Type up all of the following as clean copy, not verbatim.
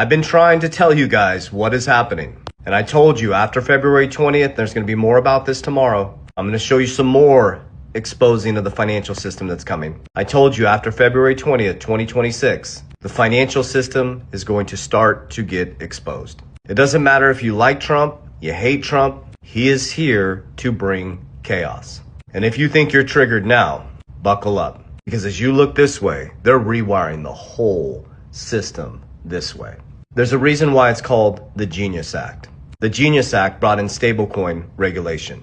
I've been trying to tell you guys what is happening. And I told you after February 20th, there's going to be more about this tomorrow. I'm going to show you some more exposing of the financial system that's coming. I told you after February 20th, 2026, the financial system is going to start to get exposed. It doesn't matter if you like Trump, you hate Trump, he is here to bring chaos. And if you think you're triggered now, buckle up. Because as you look this way, they're rewiring the whole system this way. There's a reason why it's called the Genius Act. The Genius Act brought in stablecoin regulation.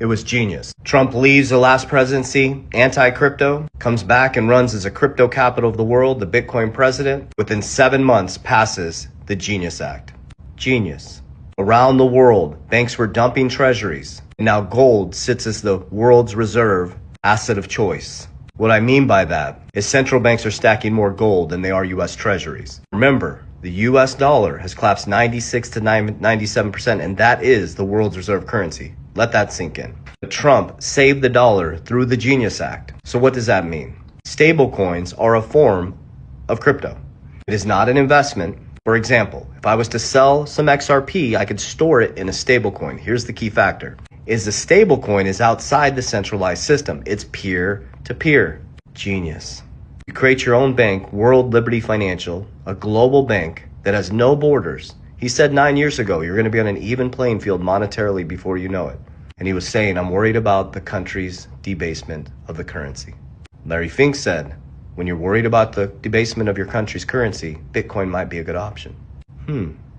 It was genius. Trump leaves the last presidency, anti-crypto, comes back and runs as a crypto capital of the world, the Bitcoin president. Within 7 months, passes the Genius Act. Genius. Around the world, banks were dumping treasuries. And now gold sits as the world's reserve asset of choice. What I mean by that is central banks are stacking more gold than they are U.S. treasuries. Remember, the U.S. dollar has collapsed 96 to 97%, and that is the world's reserve currency. Let that sink in. But Trump saved the dollar through the Genius Act. So what does that mean? Stablecoins are a form of crypto. It is not an investment. For example, if I was to sell some XRP, I could store it in a stablecoin. Here's the key factor. Is the stablecoin is outside the centralized system. It's peer-to-peer. Genius. You create your own bank, World Liberty Financial, a global bank that has no borders. He said 9 years ago, you're going to be on an even playing field monetarily before you know it. And he was saying, I'm worried about the country's debasement of the currency. Larry Fink said, when you're worried about the debasement of your country's currency, Bitcoin might be a good option.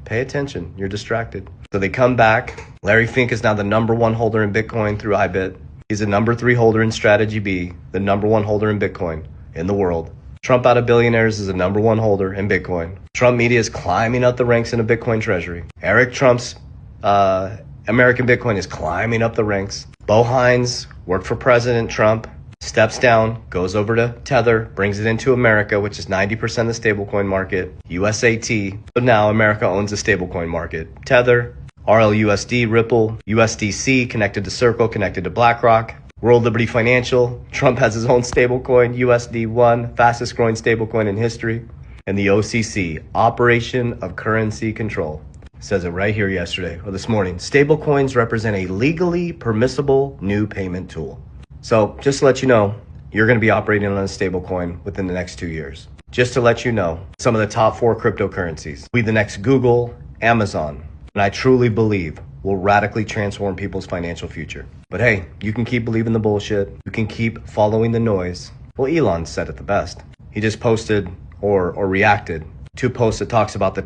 Pay attention. You're distracted. So they come back. Larry Fink is now the #1 holder in Bitcoin through IBIT. He's the #3 holder in Strategy B, the #1 holder in Bitcoin in the world. Trump out of billionaires is the #1 holder in Bitcoin. Trump media is climbing up the ranks in a Bitcoin treasury. Eric Trump's American Bitcoin is climbing up the ranks. Bo Hines worked for President Trump, steps down, goes over to Tether, brings it into America, which is 90% of the stablecoin market, USAT. So now America owns the stablecoin market. Tether, RLUSD, Ripple, USDC, connected to Circle, connected to BlackRock. World Liberty Financial, Trump has his own stablecoin, USD1, fastest growing stablecoin in history. And the OCC, Operation of Currency Control, says it right here yesterday or this morning. Stablecoins represent a legally permissible new payment tool. So just to let you know, you're going to be operating on a stablecoin within the next 2 years. Just to let you know, some of the top 4 cryptocurrencies will be the next Google, Amazon, and I truly believe will radically transform people's financial future. But hey, you can keep believing the bullshit. You can keep following the noise. Well, Elon said it the best. He just posted or reacted to posts that talks about the